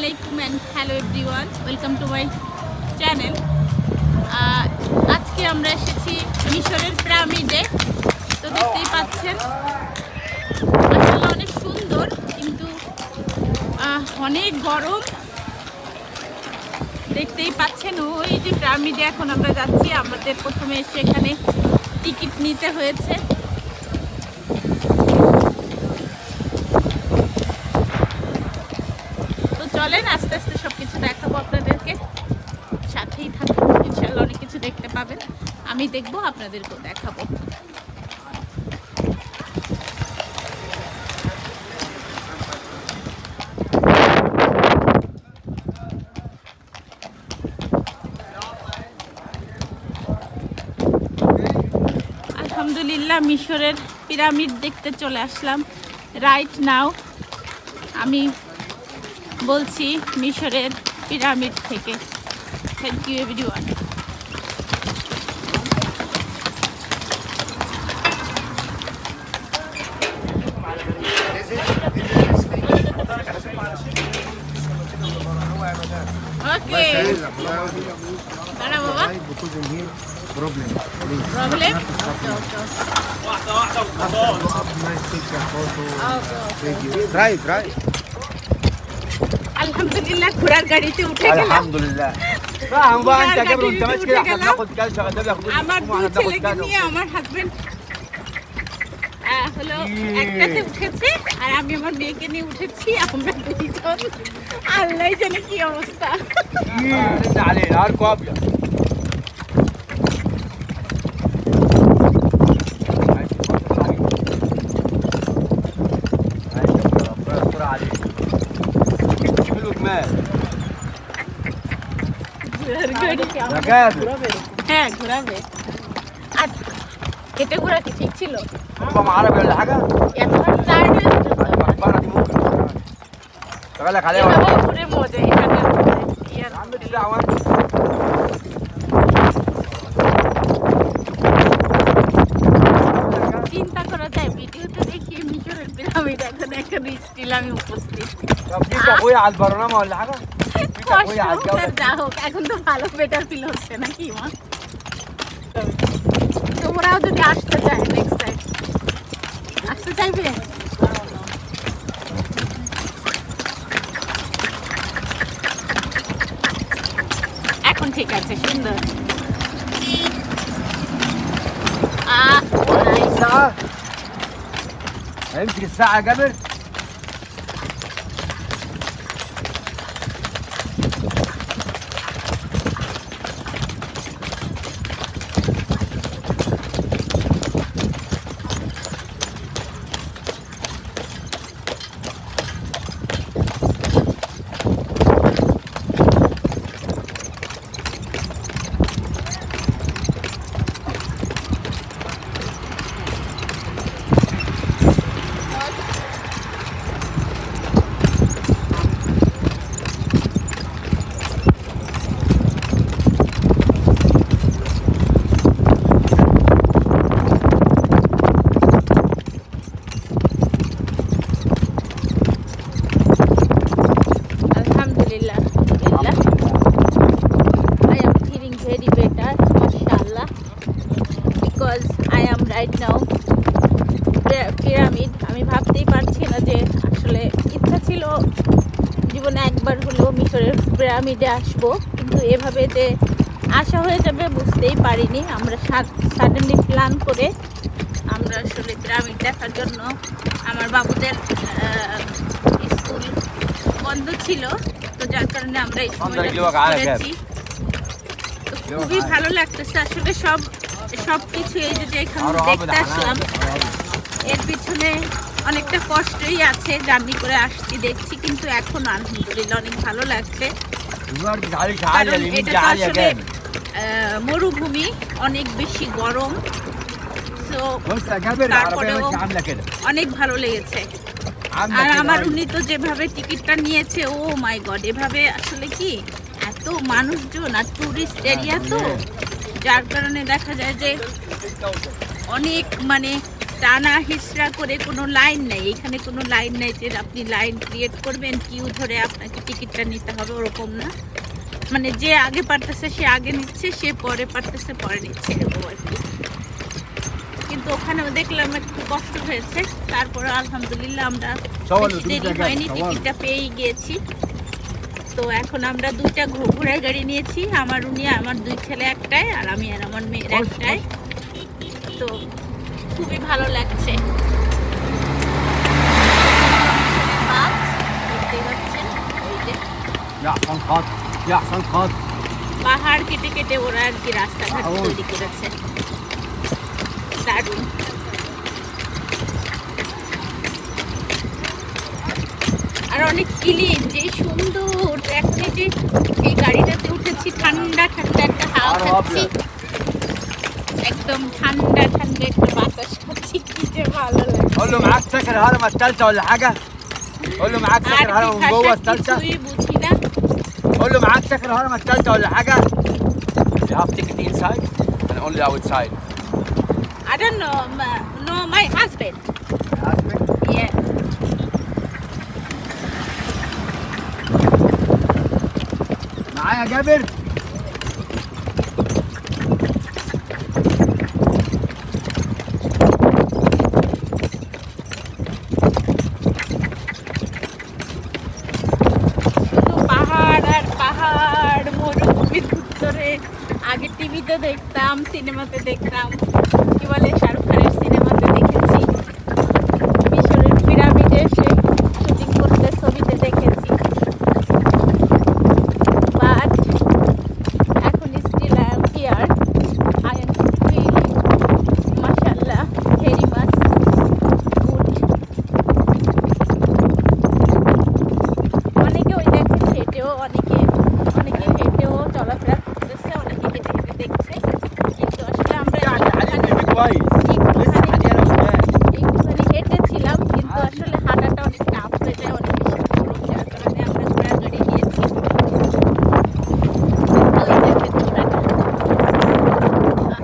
আলাইকুম and hello everyone, welcome to my channel. আজকে আমরা এসেছি মিশরের পিরামিডে। তো দেখতেই পাচ্ছেন আসলে অনেক সুন্দর, কিন্তু অনেক গরম। দেখতেই পাচ্ছেন ওই যে পিরামিডে এখন আমরা যাচ্ছি। আমাদের প্রথমে এসে এখানে টিকিট নিতে হয়েছে। চলেন আস্তে আস্তে সবকিছু দেখাবো আপনাদেরকে, সাথেই থাকুন, ইনশাআল্লাহ অনেক কিছু দেখতে পাবেন। আমি দেখবো, আপনাদেরকেও দেখাবো। আলহামদুলিল্লাহ মিশরের পিরামিড দেখতে চলে আসলাম রাইট নাও। আমি বলছি মিশরের পিরামিড থেকে। Thank you everyone. ওকে দাঁড়া বাবা, প্রবলেম Try. আলহামদুলিল্লাহ ঘোড়ার গাড়িতে উঠে গেলাম। আলহামদুলিল্লাহ। আমার দুই ছেলেকে নিয়ে আমার হাজবেন্ড হলো একটাতে উঠেছে, আর আমি আমার মেয়েকে নিয়ে উঠেছি। আমরা দুইজন, আল্লাহ জানে কি অবস্থা। হ্যাঁ ঘোরাবে। আর হেঁটে ঘোরা কি ঠিক ছিল? ঘুরে মজা চিন্তা করা যায়। ভিডিওতে দেখি মিশরের পিরামিড, এখন এখানে স্টিল আমি উপস্থিত। যা হোক, এখন তো ভালো বেটার ফিল হচ্ছে নাকি মা? তোমরাও যদি আসতে চাই, নেক্সট টাইম আসতে চাইবে? এখন ঠিক আছে, সুন্দর। امسك الساعة يا جابر. Right now pyramid. আমি ভাবতেই পারছি না যে আসলে ইচ্ছা ছিল জীবনে একবার হলেও মিশরের পিরামিডে আসবো, কিন্তু এভাবে যে আসা হয়ে যাবে বুঝতেই পারিনি। আমরা সাডেনলি প্ল্যান করে আমরা আসলে পিরামিড দেখার জন্য, আমার বাবুদের স্কুল বন্ধ ছিল, তো যার কারণে আমরা এই সময়টা করেছি। তো খুবই ভালো লাগতেছে আসলে। সব কিছু এই যে এখানে দেখতে আসলাম, এর পিছনে অনেকটা কষ্টই আছে। জার্নি করে আসছি, দেখছি, কিন্তু এখন আলহামদুলিল্লাহ অনেক ভালো লাগছে। এটা আসলে মরুভূমি, অনেক বেশি গরম, তো তারপরেও অনেক ভালো লেগেছে। আর আমার উনি তো যেভাবে টিকিটটা নিয়েছে, ও মাই গড, এভাবে আসলে কি এত মানুষজন আর টুরিস্ট এরিয়া, তো যার কারণে দেখা যায় যে অনেক টানা হিসরা করে কোনো লাইন নেই, এখানে কোনো লাইন নেই যে আপনি লাইন ক্রিয়েট করবেন কিউ ধরে আপনাকে টিকিটটা নিতে হবে, ওরকম না। মানে যে আগে পারতেছে সে আগে নিচ্ছে, সে পরে পারতেছে পরে নিচ্ছে, এরকম আর কি। কিন্তু ওখানেও দেখলাম একটু কষ্ট হয়েছে, তারপরে আলহামদুলিল্লাহ আমরা বেশি দেরি হয়নি, টিকিটটা পেয়েই গিয়েছি। তো এখন আমরা দুইটা ঘোড়ার গাড়ি নিয়েছি, আমার উনি, আমার দুই ছেলে একটাই, আর আমি আর আমার মেয়ের একটাই। তো খুবই ভালো লাগছে। মাছ দেখতেই পাচ্ছেন, ওই যে পাহাড় কেটে কেটে ওরা আর কি রাস্তাঘাট তৈরি করেছে, দারুণ। আর অনেক ক্লিন, যে সুন্দর। এখন এই যে এই গাড়িটাতে উঠেছি, ঠান্ডা ঠান্ডা একটা হাওয়া খাচ্ছি, একদম ঠান্ডা ঠান্ডা একটা বাতাস খাচ্ছি, কি যে ভালো লাগে। قول له معاك سكر هرم الثالثة ولا حاجة؟ قول له معاك আর سكر هرم من جوه الثالثة؟ কিছুই বুঝি না। قول له معاك سكر هرم الثالثة ولا حاجة؟ You have ticket inside and only outside. I don't know, no, my husband. Yeah. معايا جابر؟ শুধু পাহাড় আর পাহাড়, মরুভূমির ভিতরে। আগে টিভিতে দেখতাম, সিনেমাতে দেখতাম, কি বলে শাহরুখ খানের সিনেমাতে দেখেছি, মিশরের পিরামিডে সে শুটিং করতে ছবিতে দেখেছি। বাট এখন still I am here, I am feeling মাশাআল্লাহ ভেরি মাচ গুড। অনেকে ওই দেখেন হেঁটেও, অনেকে হেঁটেও চলাফেরা করতেছে, অনেকে হেঁটে হেঁটে দেখছে। কিন্তু আসলে আমরা একটুখানি হেঁটেছিলাম, কিন্তু আসলে হাঁটাটা অনেক টাফ হয়ে যায়, অনেক বেশি গরম, যার কারণে আমরা ঘোড়ার গাড়ি নিয়েছি। ওই দেখেন ঘোড়াটা।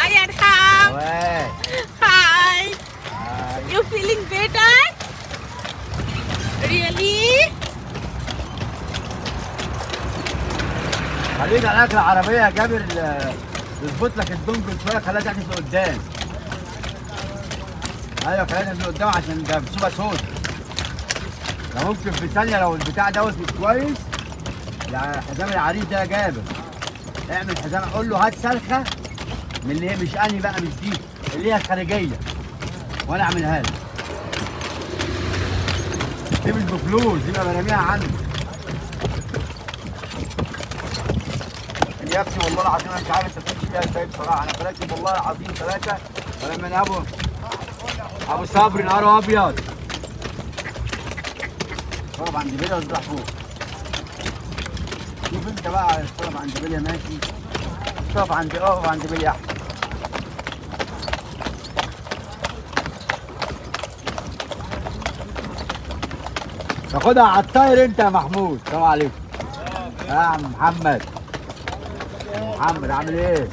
Hi Arham. Ouais. Hi. You feeling better? Really? خليك على الاكل العربية يا جابر، يظبط لك الدنجل شوية، خليها تعكس لقدام. ايوه خليها تعكس لقدام عشان ده بتبقى صوت. ده ممكن في ثانية لو البتاع دوت مش كويس، يعني الحزام العريض ده يا جابر، اعمل حزام، قول له هات سلخة من اللي هي مش انهي بقى، مش دي اللي هي الخارجية، وانا اعملها لك. دي مش بفلوس، دي بقى برميها عندي. يا ابني والله العظيم انا مش عارف انت بتمشي فيها ازاي بصراحه، انا راكب والله العظيم ثلاثه، ولما انا ابو صبري نهار ابيض. طب عند بيلي واطلع فوق. شوف انت بقى، طب عند بيلي ماشي، اقف عند بيلي احسن. تاخدها على الطاير انت يا محمود. السلام عليكم يا عم محمد. محمد عامل ايه؟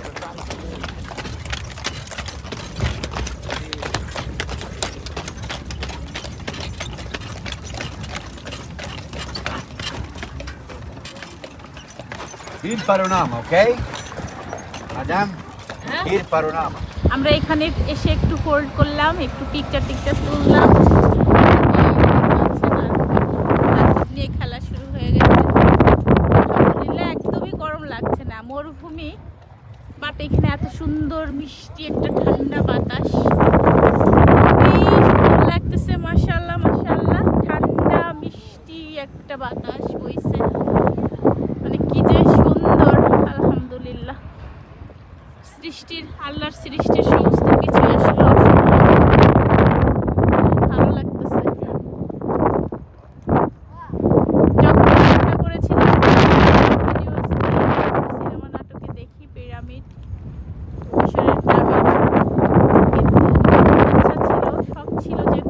Hier panorama, okay? Madam, here panorama. আমরা এখানে এসে একটু হোল্ড করলাম, একটু পিকচার তুললাম, নিয়ে খেলা শুরু হয়ে গেছে। আলহামদুলিল্লাহ একদমই গরম লাগছে না, মরুভূমি বাট এখানে এত সুন্দর মিষ্টি একটা ঠান্ডা বাতাস, খুবই সুন্দর লাগতেছে। মাশাআল্লাহ মাশাআল্লাহ, ঠান্ডা মিষ্টি একটা বাতাস বইছে, মানে কি যে সুন্দর। আলহামদুলিল্লাহ, আল্লাহর সৃষ্টির সমস্ত কিছু আসলে ভালো লাগতেছে। যখন চিন্তা করেছি সিনেমা নাটকে দেখি পিরামিড, মিশরের পিরামিড, কিন্তু ইচ্ছা ছিল, শখ ছিল যে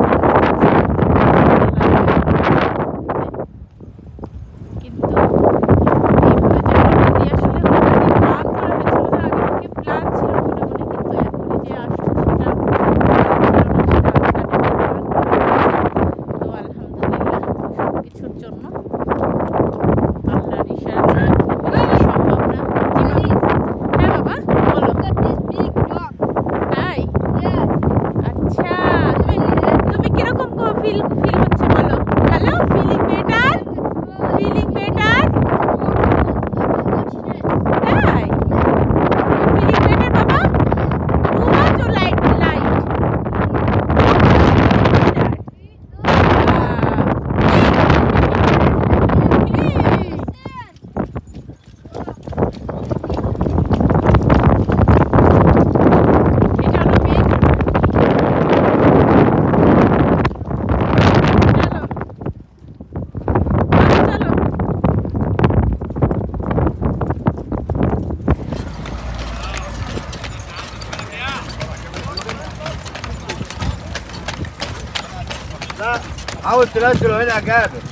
حاول تنزله هنا يا جابر.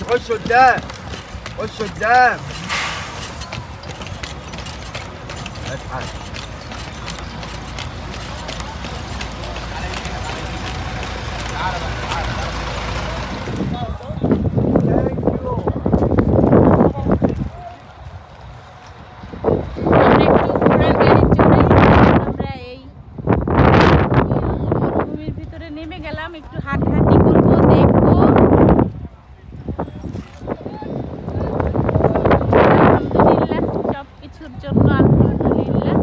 خش قدام. خش قدام. اضحك. আমরা একটু ঘোড়ার গাড়ি চড়ে আমরা এই মরুভূমির ভিতরে নেমে গেলাম, একটু হাঁটাহাঁটি করবো, দেখবো। আলহামদুলিল্লাহ, সব কিছুর জন্য আলহামদুলিল্লাহ।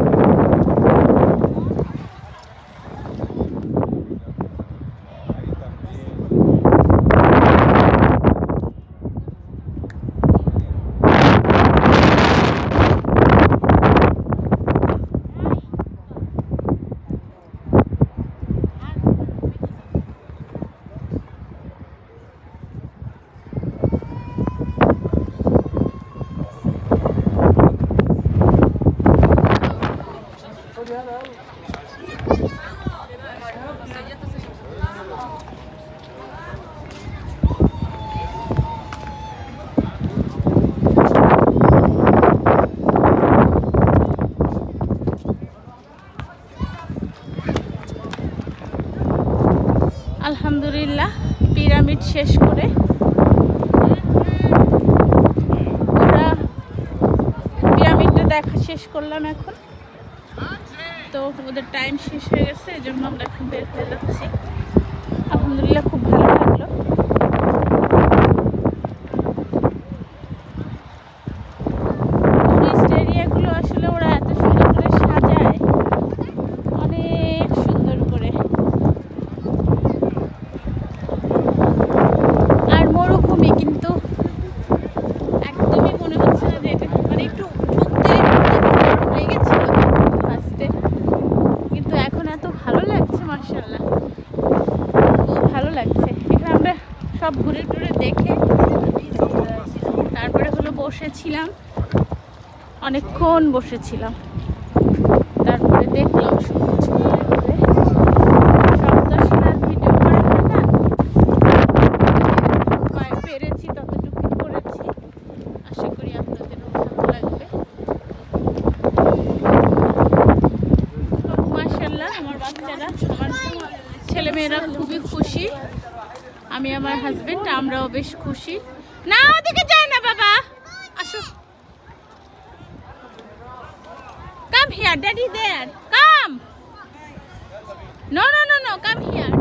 আলহামদুলিল্লাহ, পিরামিড শেষ করে আমরা পিরামিডটা দেখা শেষ করলাম। এখন তো ওদের টাইম শেষ হয়ে গেছে, এই জন্য আমরা এখন বের হয়ে যাচ্ছি। আলহামদুলিল্লাহ, খুব ভালো লাগলো। টুরিস্ট এরিয়াগুলো আসলে ওরা এত সুন্দর করে সাজায়, অনেক সুন্দর করে। আর মরুভূমি কিন্তু একদমই মনে হচ্ছে না যে এটা, মানে একটু ঢুকতে লেগেছিল ফার্স্টে, কিন্তু এখন এত ভালো লাগছে, মাশাআল্লাহ, খুব ভালো লাগছে। এখানে আমরা সব ঘুরে টুরে দেখে তারপরে হলো বসেছিলাম, অনেকক্ষণ বসেছিলাম, তারপরে দেখলাম সব কিছু ঘুরে ঘুরে। সব দর্শন আর ভিডিও করা হয় না, পেরেছি ততটুকু করেছি। আশা করি আপনাদেরও ভালো লাগবে। মাশাআল্লাহ, আমার বাচ্চারা, আমার ছেলেমেয়েরা খুবই খুশি, আমি আমার হাজবেন্ড আমরাও বেশ খুশি। না ওদিকে যায় না বাবা, আসো। Come here, daddy there, come. No no no no, come here.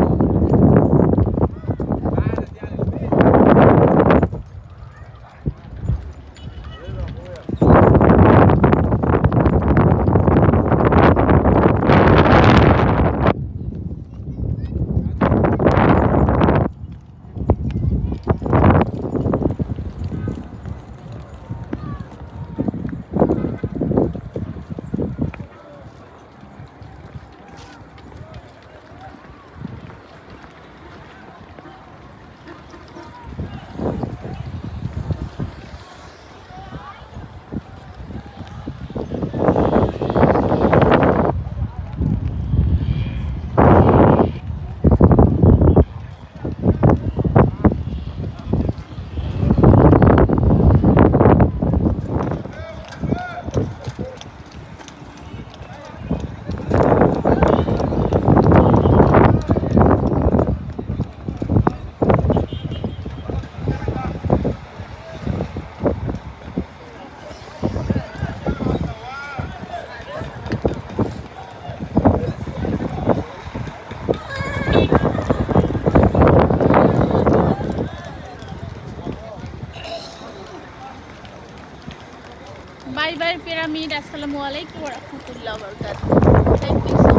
Bye bye pyramid. আসসালামু আলাইকুম ওয়া রাহমাতুল্লাহি ওয়া বারাকাতুহু। Thank you.